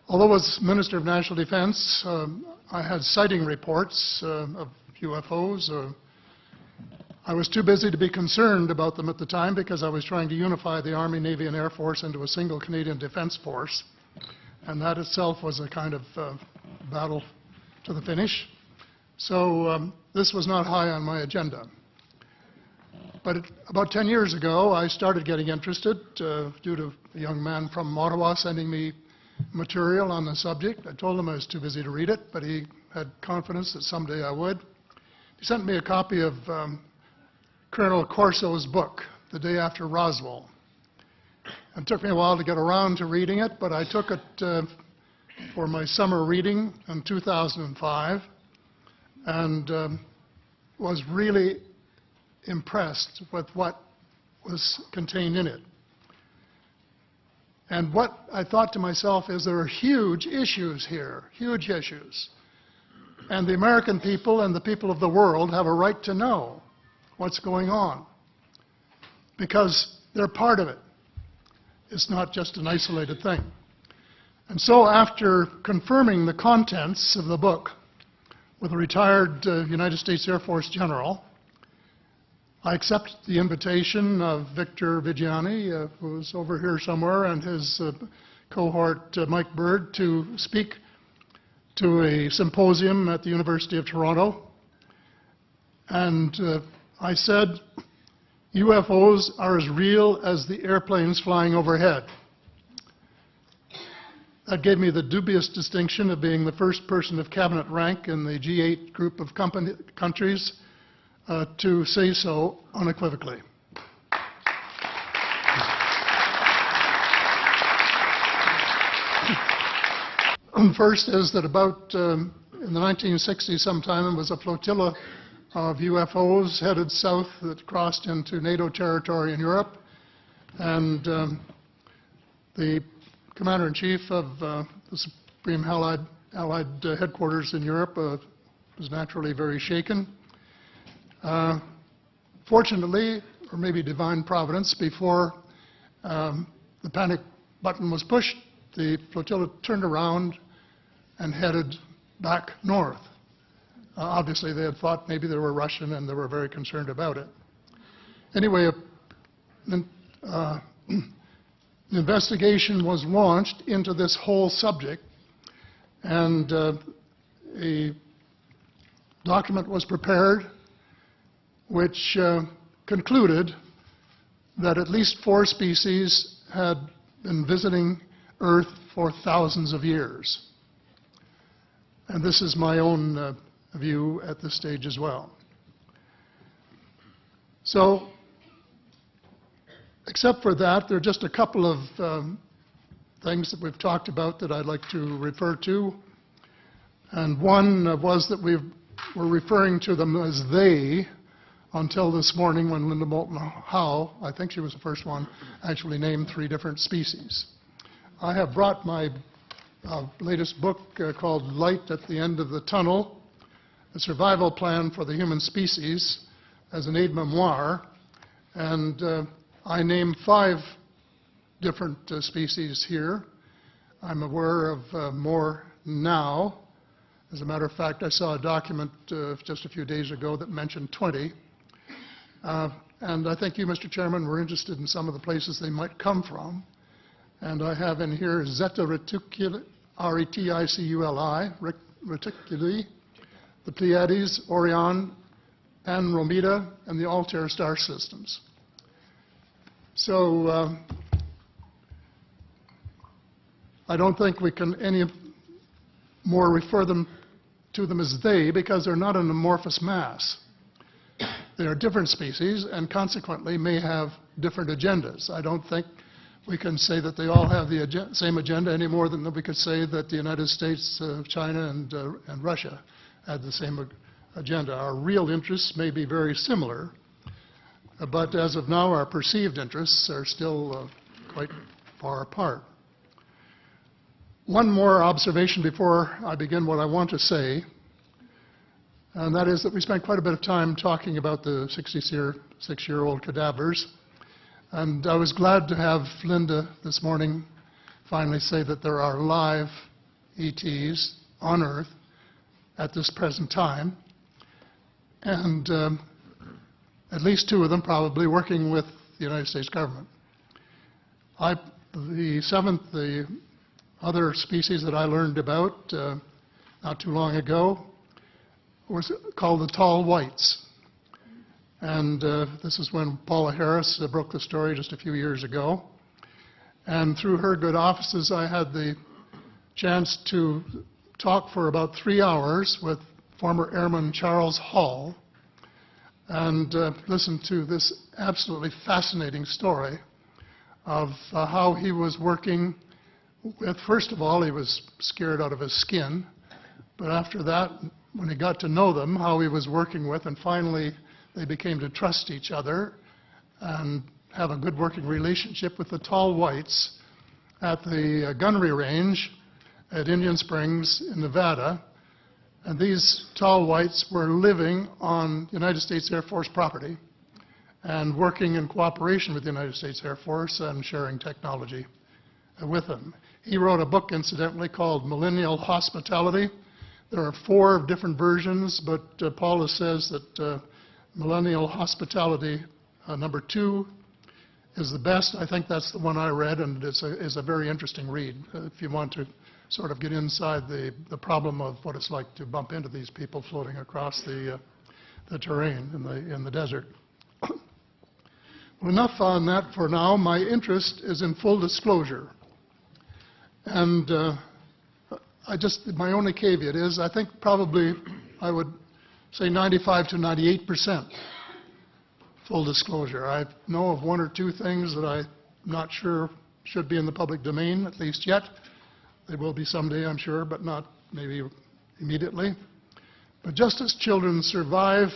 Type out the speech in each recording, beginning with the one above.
Although as Minister of National Defense, I had sighting reports of UFOs. I was too busy to be concerned about them at the time because I was trying to unify the Army, Navy, and Air Force into a single Canadian Defence Force. And that itself was a kind of battle to the finish. So this was not high on my agenda. But about 10 years ago, I started getting interested due to a young man from Ottawa sending me material on the subject. I told him I was too busy to read it, but he had confidence that someday I would. He sent me a copy of Colonel Corso's book, The Day After Roswell. It took me a while to get around to reading it, but I took it for my summer reading in 2005 and was really impressed with what was contained in it. And what I thought to myself is there are huge issues here, huge issues. And the American people and the people of the world have a right to know what's going on because they're part of it. It's not just an isolated thing. And so after confirming the contents of the book with a retired United States Air Force general, I accepted the invitation of Victor Vigiani, who's over here somewhere, and his cohort, Mike Bird, to speak to a symposium at the University of Toronto. And I said, UFOs are as real as the airplanes flying overhead. That gave me the dubious distinction of being the first person of cabinet rank in the G8 group of countries to say so unequivocally. First is that about in the 1960s sometime, it was a flotilla of UFOs headed south that crossed into NATO territory in Europe. And the Commander-in-Chief of the Supreme Allied Headquarters in Europe was naturally very shaken. Fortunately, or maybe divine providence, before the panic button was pushed, the flotilla turned around and headed back north. Obviously, they had thought maybe they were Russian and they were very concerned about it. Anyway, an investigation was launched into this whole subject, and a document was prepared which concluded that at least 4 species had been visiting Earth for thousands of years. And this is my own view at this stage as well. So, except for that, there are just a couple of things that we've talked about that I'd like to refer to. And one was that we were referring to them as they until this morning when Linda Moulton Howe, I think she was the first one, actually named 3 different species. I have brought my latest book called Light at the End of the Tunnel, A Survival Plan for the Human Species, as an aide-memoire, and I name 5 different species here. I'm aware of more now. As a matter of fact, I saw a document just a few days ago that mentioned 20. And I think you, Mr. Chairman, were interested in some of the places they might come from. And I have in here Zeta reticuli, R-E-T-I-C-U-L-I, reticuli, the Pleiades, Orion, Andromeda, and the Altair star systems. So I don't think we can any more refer to them as they, because they're not an amorphous mass. They are different species and consequently may have different agendas. I don't think we can say that they all have the same agenda any more than we could say that the United States, China, and Russia had the same agenda. Our real interests may be very similar, but as of now, our perceived interests are still quite far apart. One more observation before I begin what I want to say, and that is that we spent quite a bit of time talking about the 66-year-old cadavers. And I was glad to have Linda this morning finally say that there are live ETs on Earth at this present time, and at least 2 of them probably working with the United States government. The 7th, the other species that I learned about not too long ago, was called the tall whites. And this is when Paula Harris broke the story just a few years ago. And through her good offices, I had the chance to talk for about 3 hours with former Airman Charles Hall and listen to this absolutely fascinating story of how he was working with, first of all, he was scared out of his skin, but after that, when he got to know them, how he was working with, and finally they became to trust each other and have a good working relationship with the tall whites at the gunnery range at Indian Springs in Nevada. And these tall whites were living on United States Air Force property and working in cooperation with the United States Air Force and sharing technology with them. He wrote a book, incidentally, called Millennial Hospitality. There are 4 different versions, but Paula says that Millennial Hospitality number 2 is the best. I think that's the one I read, and it's a very interesting read if you want to sort of get inside the problem of what it's like to bump into these people floating across the terrain in the desert. Well, enough on that for now. My interest is in full disclosure. And my only caveat is I think probably I would say 95 to 98% full disclosure. I know of 1 or 2 things that I'm not sure should be in the public domain, at least yet. They will be someday, I'm sure, but not maybe immediately. But just as children survive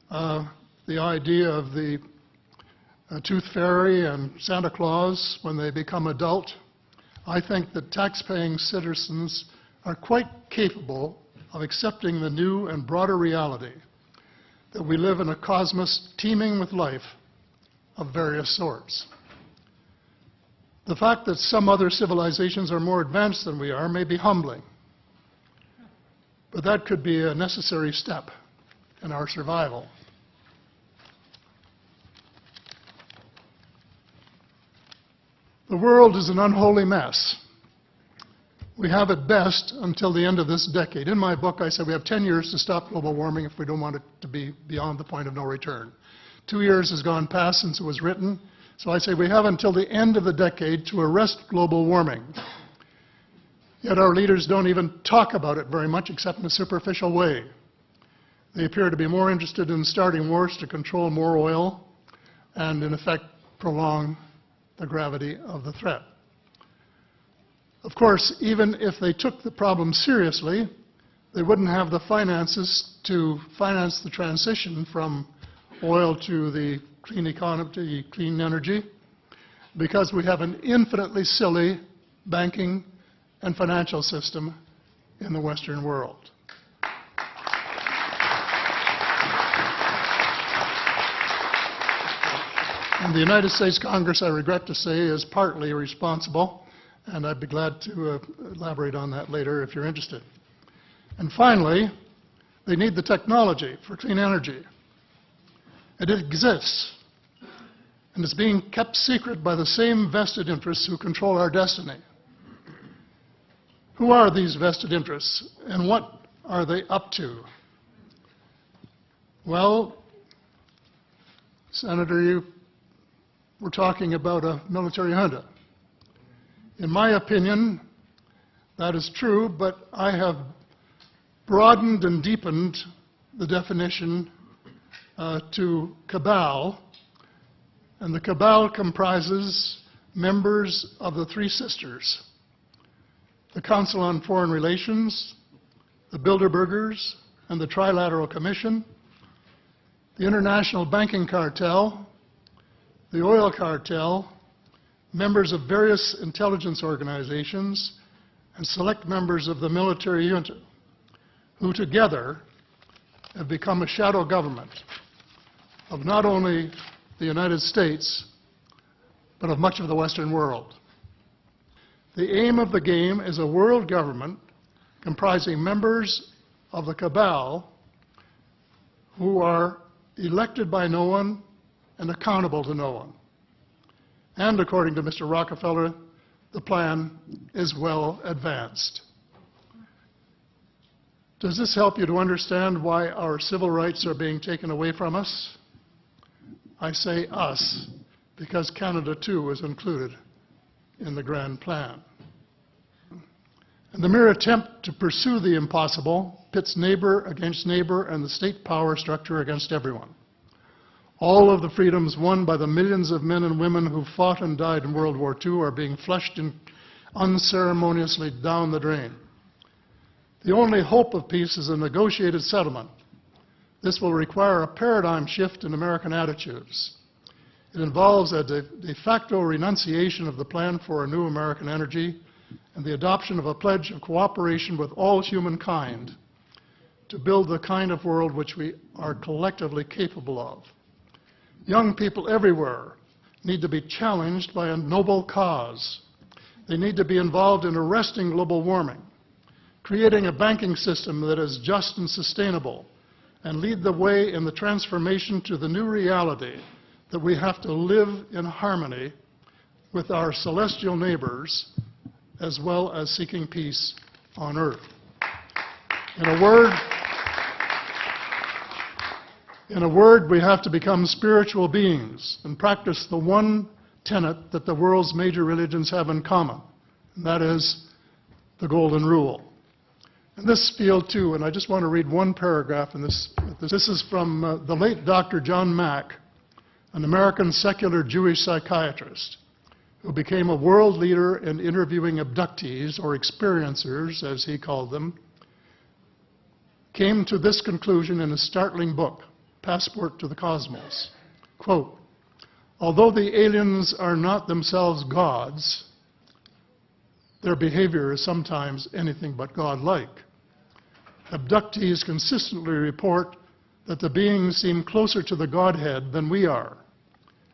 the idea of the Tooth Fairy and Santa Claus when they become adult, I think that tax-paying citizens are quite capable of accepting the new and broader reality that we live in a cosmos teeming with life of various sorts. The fact that some other civilizations are more advanced than we are may be humbling, but that could be a necessary step in our survival. The world is an unholy mess. We have it best until the end of this decade. In my book, I said we have 10 years to stop global warming if we don't want it to be beyond the point of no return. 2 years has gone past since it was written, so I say we have until the end of the decade to arrest global warming. Yet our leaders don't even talk about it very much except in a superficial way. They appear to be more interested in starting wars to control more oil and, in effect, prolong the gravity of the threat. Of course, even if they took the problem seriously, they wouldn't have the finances to finance the transition from oil to the clean economy, to clean energy, because we have an infinitely silly banking and financial system in the Western world. And the United States Congress, I regret to say, is partly responsible, and I'd be glad to elaborate on that later if you're interested. And finally, they need the technology for clean energy. It exists, and it's being kept secret by the same vested interests who control our destiny. Who are these vested interests, and what are they up to? Well, Senator, you were talking about a military junta. In my opinion, that is true, but I have broadened and deepened the definition to cabal, and the cabal comprises members of the Three Sisters: the Council on Foreign Relations, the Bilderbergers, and the Trilateral Commission, the International Banking Cartel, the Oil Cartel, members of various intelligence organizations, and select members of the military junta, who together have become a shadow government of not only the United States, but of much of the Western world. The aim of the game is a world government comprising members of the cabal who are elected by no one and accountable to no one. And according to Mr. Rockefeller, the plan is well advanced. Does this help you to understand why our civil rights are being taken away from us? I say us, because Canada too is included in the grand plan. And the mere attempt to pursue the impossible pits neighbor against neighbor and the state power structure against everyone. All of the freedoms won by the millions of men and women who fought and died in World War II are being flushed unceremoniously down the drain. The only hope of peace is a negotiated settlement. This will require a paradigm shift in American attitudes. It involves a de facto renunciation of the plan for a new American energy and the adoption of a pledge of cooperation with all humankind to build the kind of world which we are collectively capable of. Young people everywhere need to be challenged by a noble cause. They need to be involved in arresting global warming, creating a banking system that is just and sustainable, and lead the way in the transformation to the new reality that we have to live in harmony with our celestial neighbors as well as seeking peace on earth. In a word, we have to become spiritual beings and practice the one tenet that the world's major religions have in common, and that is the Golden Rule. In this field, too, and I just want to read one paragraph in this. This is from the late Dr. John Mack, an American secular Jewish psychiatrist who became a world leader in interviewing abductees, or experiencers, as he called them, came to this conclusion in a startling book, Passport to the Cosmos. Quote, although the aliens are not themselves gods, their behavior is sometimes anything but godlike. Abductees consistently report that the beings seem closer to the Godhead than we are,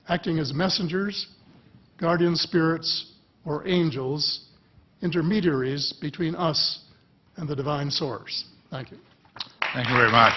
acting as messengers, guardian spirits, or angels, intermediaries between us and the divine source. Thank you. Thank you very much.